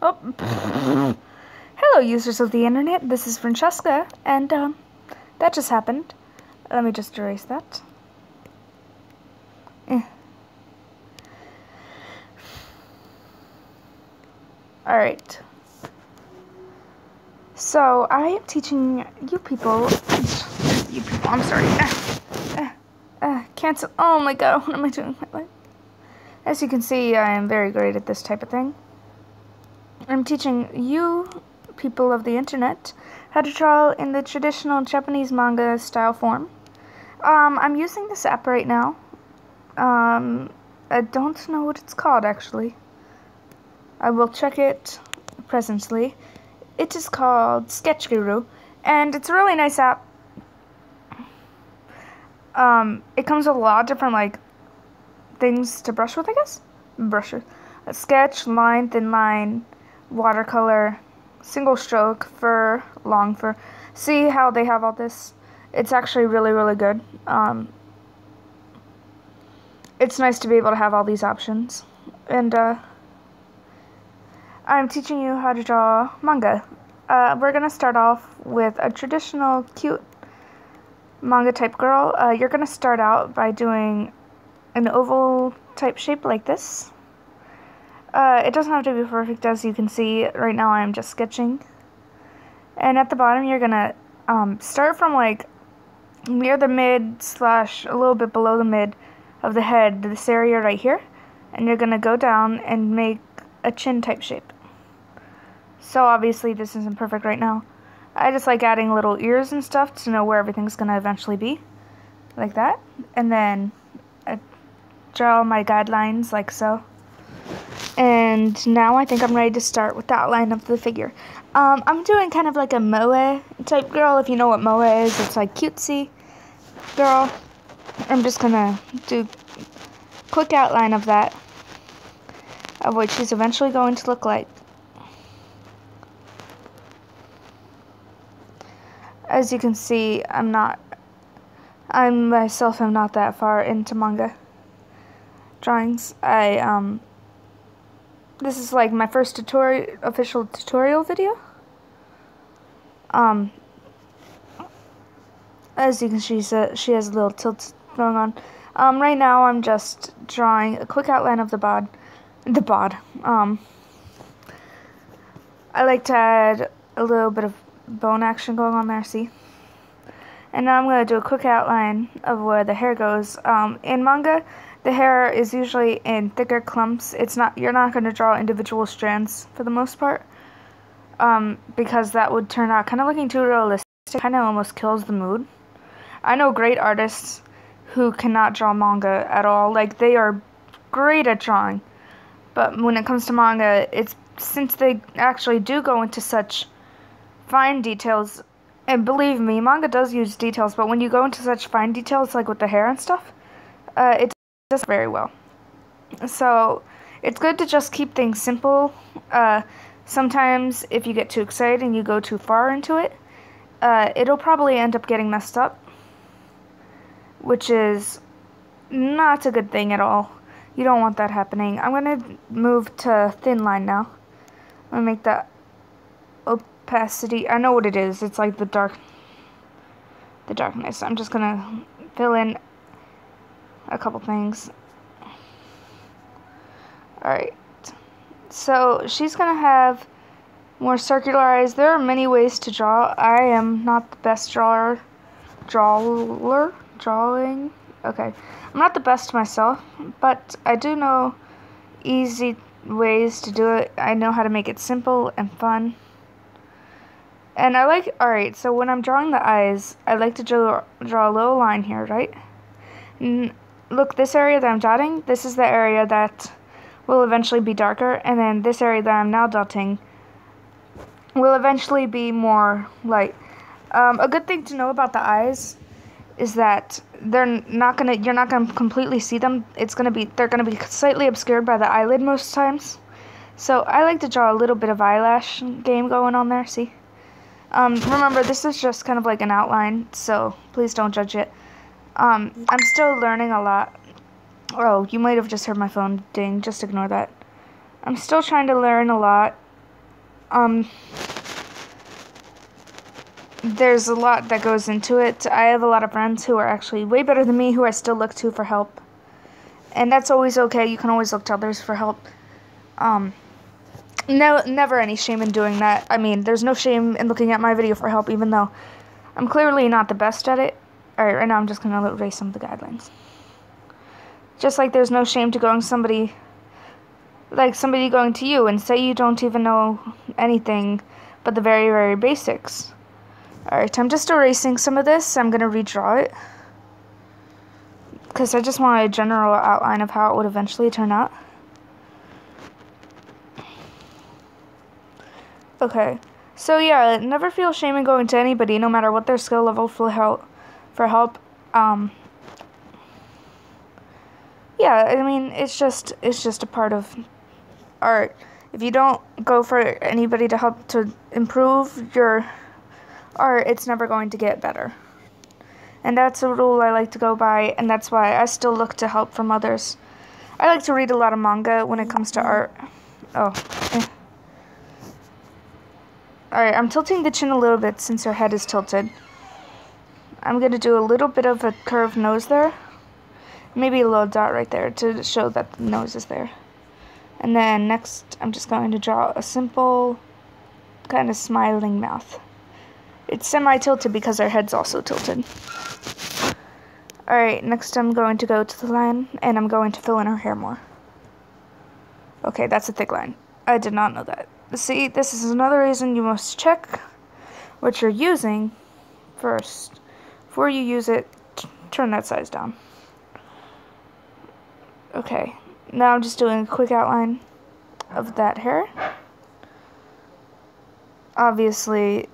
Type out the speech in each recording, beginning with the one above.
Oh, hello, users of the internet. This is Francesca, and that just happened. Let me just erase that. Alright. So, I am teaching you people, I'm sorry. Cancel. Oh my god, what am I doing with my life? As you can see, I am very great at this type of thing. I'm teaching you people of the internet how to draw in the traditional Japanese manga style form. I'm using this app right now. I don't know what it's called actually. I will check it presently. It is called Sketch Guru, and it's a really nice app. It comes with a lot of different things to brush with, I guess. Brushes. A sketch, line, thin line, watercolor, single stroke, fur, long fur. See how they have all this? It's actually really, really good. It's nice to be able to have all these options. And I'm teaching you how to draw manga. We're gonna start off with a traditional cute manga type girl. You're gonna start out by doing an oval type shape like this. It doesn't have to be perfect, as you can see. Right now I'm just sketching. And at the bottom you're gonna start from near the mid / a little bit below the mid of the head, this area right here. And you're gonna go down and make a chin type shape. So obviously this isn't perfect right now. I just like adding little ears and stuff to know where everything's gonna eventually be. Like that. And then I draw my guidelines like so. And now I think I'm ready to start with the outline of the figure. I'm doing kind of like a moe type girl. If you know what moe is, it's like cutesy girl. I'm just gonna do a quick outline of that, of what she's eventually going to look like. As you can see, I myself am not that far into manga drawings. This is like my first official tutorial video. As you can see, she has a little tilt going on. Right now I'm just drawing a quick outline of the bod. I like to add a little bit of bone action going on there, see? And now I'm going to do a quick outline of where the hair goes. In manga, the hair is usually in thicker clumps. You're not going to draw individual strands for the most part, because that would turn out kind of looking too realistic. Kind of almost kills the mood. I know great artists who cannot draw manga at all. They are great at drawing, but when it comes to manga, since they actually do go into such fine details, and believe me, manga does use details, but when you go into such fine details, like with the hair and stuff, it does very well. So it's good to just keep things simple. Sometimes if you get too excited and you go too far into it, it'll probably end up getting messed up, which is not a good thing at all. You don't want that happening. I'm going to move to thin line now. I'm going to make that opacity. I know what it is. It's like the darkness. I'm just going to fill in a couple things. Alright. So she's going to have more circular eyes. There are many ways to draw. I am not the best drawing. Okay. I'm not the best myself, but I do know easy ways to do it. I know how to make it simple and fun. And alright, so when I'm drawing the eyes, I like to draw a little line here, right? Look, this area that I'm dotting, this is the area that will eventually be darker, and then this area that I'm now dotting will eventually be more light. A good thing to know about the eyes is that you're not gonna completely see them. They're gonna be slightly obscured by the eyelid most times. So I like to draw a little bit of eyelash game going on there, see? Remember, this is just kind of like an outline, so please don't judge it. I'm still learning a lot. Oh, you might have just heard my phone ding, just ignore that. I'm still trying to learn a lot there's a lot that goes into it. I have a lot of friends who are actually way better than me who I still look to for help. And that's always okay. You can always look to others for help. No, never any shame in doing that. I mean, there's no shame in looking at my video for help, even though I'm clearly not the best at it. Alright, right now I'm just going to erase some of the guidelines. Just like there's no shame to going somebody going to you and say you don't even know anything but the very, very basics. Alright, I'm just erasing some of this. I'm going to redraw it, because I just want a general outline of how it would eventually turn out. Okay, so yeah, never feel shame in going to anybody, no matter what their skill level, for help. Yeah, I mean, it's just a part of art. If you don't go for anybody to help to improve your art, it's never going to get better. And that's a rule I like to go by, and that's why I still look to help from others. I like to read a lot of manga when it comes to art. Alright, I'm tilting the chin a little bit since her head is tilted. I'm going to do a little bit of a curved nose there. Maybe a little dot right there to show that the nose is there. And then next, I'm just going to draw a simple kind of smiling mouth. It's semi-tilted because our head's also tilted. Alright, next I'm going to go to the line, and I'm going to fill in her hair more. Okay, that's a thick line. I did not know that. See, this is another reason you must check what you're using first. Before you use it, turn that size down. Okay, now I'm just doing a quick outline of that hair. Obviously,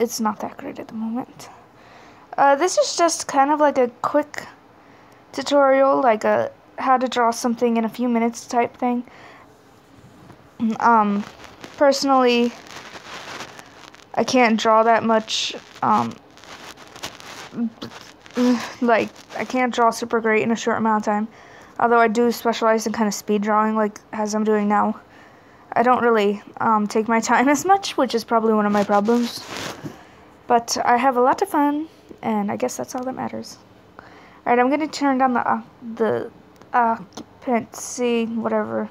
it's not that great at the moment. This is just kind of like a quick tutorial, like a how to draw something in a few minutes type thing. Personally, I can't draw that much. Like, I can't draw super great in a short amount of time. Although I do specialize in kind of speed drawing, like as I'm doing now. I don't really take my time as much, which is probably one of my problems. But I have a lot of fun, and I guess that's all that matters. Alright, I'm going to turn down the occupancy, whatever.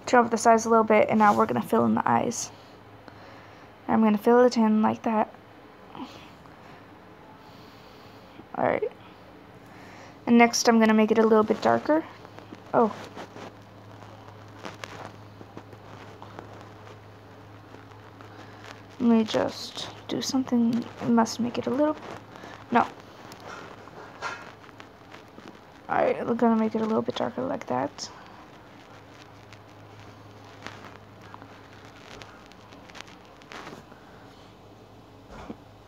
Turn up the size a little bit, and now we're going to fill in the eyes. I'm going to fill it in like that. Alright. And next I'm going to make it a little bit darker. Oh. Let me just do something. I must make it a little... No. Alright, we're going to make it a little bit darker like that.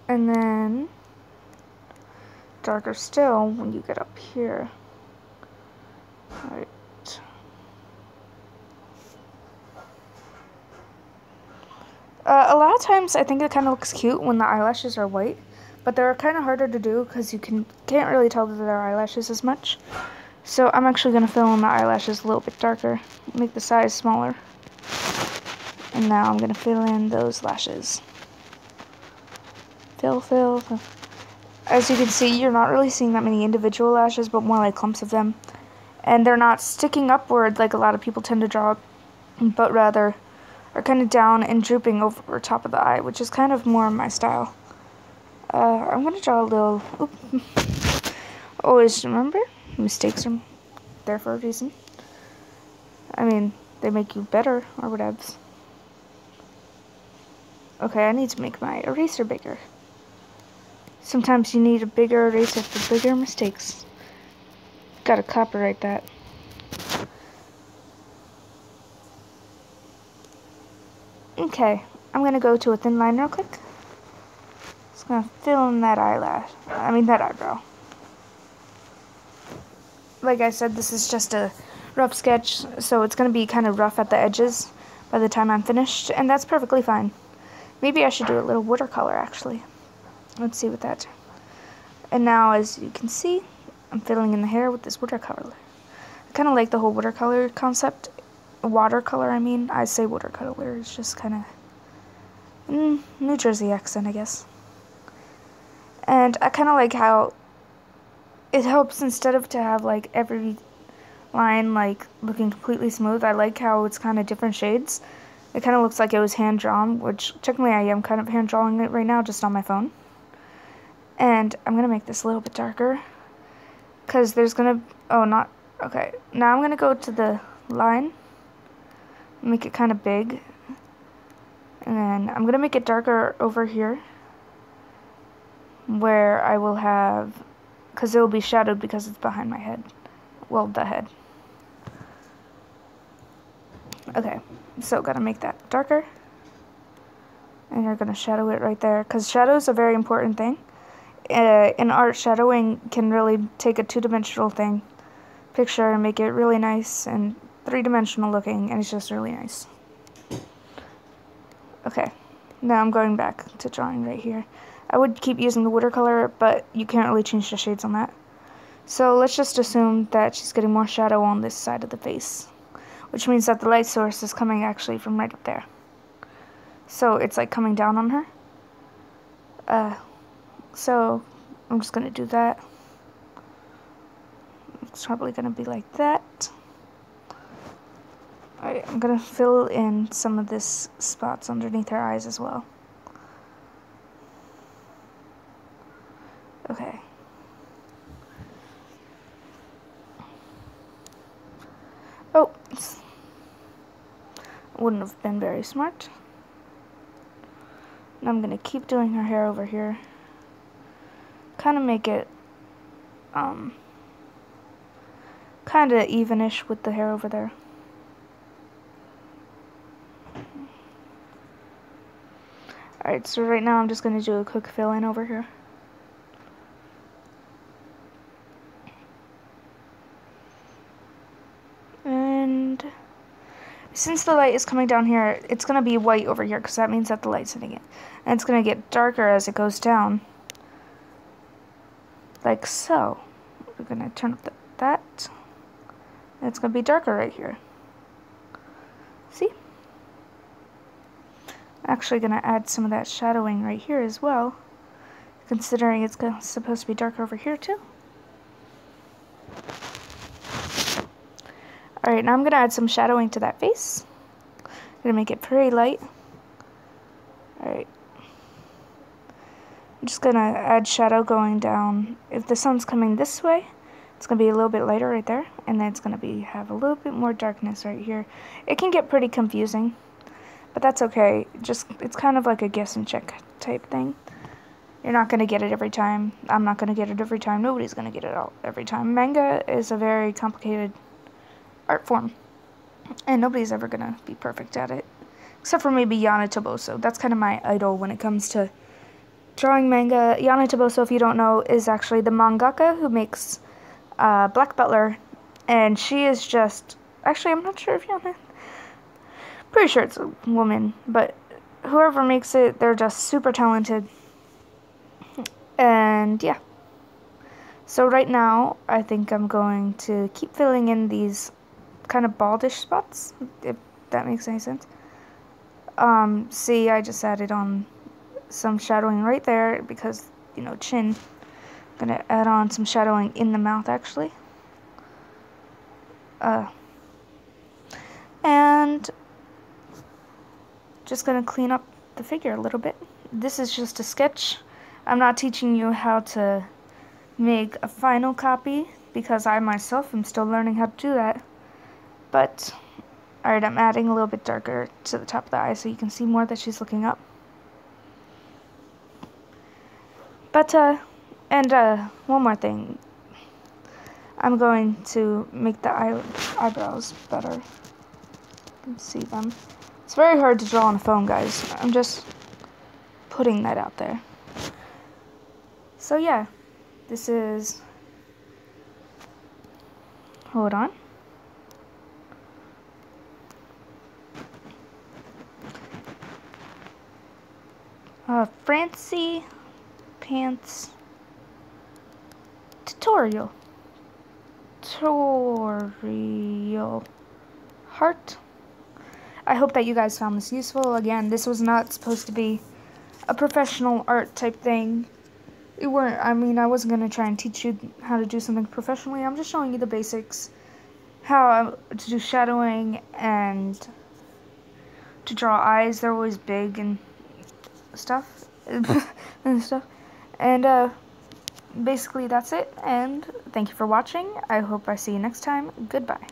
And then darker still when you get up here. Alright. A lot of times I think it kind of looks cute when the eyelashes are white, but they're kind of harder to do because you can't really tell that they're eyelashes as much. So I'm actually going to fill in the eyelashes a little bit darker, make the size smaller. And now I'm going to fill in those lashes. Fill. As you can see, you're not really seeing that many individual lashes, but more like clumps of them. And they're not sticking upward like a lot of people tend to draw, but rather are kind of down and drooping over top of the eye, which is kind of more my style. I'm going to draw a little... Always remember, mistakes are there for a reason. I mean, they make you better, or whatevs. Okay, I need to make my eraser bigger. Sometimes you need a bigger eraser for bigger mistakes. Gotta copyright that. Okay, I'm gonna go to a thin line real quick. Just gonna fill in that that eyebrow. Like I said, this is just a rough sketch, so it's gonna be kind of rough at the edges by the time I'm finished, and that's perfectly fine. Maybe I should do a little watercolor, actually. Let's see what that. And now, as you can see, I'm filling in the hair with this watercolor. I kind of like the whole watercolor concept. Watercolor, I mean. I say watercolor. It's just kind of New Jersey accent, I guess. And I kind of like how it helps instead of to have like every line like looking completely smooth. I like how it's kind of different shades. It kind of looks like it was hand drawn, which technically I am kind of hand drawing it right now just on my phone. And I'm gonna make this a little bit darker because there's gonna, oh, not, okay. Now I'm gonna go to the line, make it kind of big, and then I'm gonna make it darker over here where I will have, because it will be shadowed because it's behind my head. Well, the head. Okay, so gotta make that darker. And you're gonna shadow it right there, because shadow is a very important thing. In art, shadowing can really take a two-dimensional picture and make it really nice and three-dimensional looking, and it's just really nice. Okay, now I'm going back to drawing right here. I would keep using the watercolor, but you can't really change the shades on that. So let's just assume that she's getting more shadow on this side of the face, which means that the light source is coming actually from right up there. So it's like coming down on her. So I'm just gonna do that. It's probably gonna be like that. Alright, I'm gonna fill in some of this spots underneath her eyes as well. Okay. Oh, wouldn't have been very smart. And I'm gonna keep doing her hair over here. Kind of make it, kind of evenish with the hair over there. Alright, so right now I'm just gonna do a quick fill in over here. And since the light is coming down here, it's going to be white over here because that means that the light's hitting it. And it's going to get darker as it goes down. Like so. We're going to turn up that. And it's going to be darker right here. See? I'm actually going to add some of that shadowing right here as well, considering it's supposed to be darker over here too. Alright, now I'm going to add some shadowing to that face. I'm going to make it very light. Alright. I'm just going to add shadow going down. If the sun's coming this way, it's going to be a little bit lighter right there. And then it's going to have a little bit more darkness right here. It can get pretty confusing, but that's okay. It's kind of like a guess and check type thing. You're not going to get it every time. I'm not going to get it every time. Nobody's going to get it all every time. Manga is a very complicated art form, and nobody's ever gonna be perfect at it, except for maybe Yana Toboso. That's kind of my idol when it comes to drawing manga. Yana Toboso, if you don't know, is actually the mangaka who makes Black Butler, and she is just, actually I'm not sure if Yana, pretty sure it's a woman, but whoever makes it, they're just super talented. And yeah, so right now I think I'm going to keep filling in these kind of baldish spots, if that makes any sense. See, I just added on some shadowing right there because, you know, chin. I'm gonna add on some shadowing in the mouth actually. And just gonna clean up the figure a little bit. This is just a sketch. I'm not teaching you how to make a final copy because I myself am still learning how to do that. But, alright, I'm adding a little bit darker to the top of the eye so you can see more that she's looking up. But, one more thing. I'm going to make the eyebrows better. You can see them. It's very hard to draw on a phone, guys. I'm just putting that out there. So, yeah. This is... Hold on. Francie Pants tutorial heart. I hope that you guys found this useful. Again, this was not supposed to be a professional art type thing. I wasn't going to try and teach you how to do something professionally. I'm just showing you the basics. How to do shadowing and to draw eyes. They're always big and stuff. And basically that's it. And thank you for watching. I hope I see you next time. Goodbye.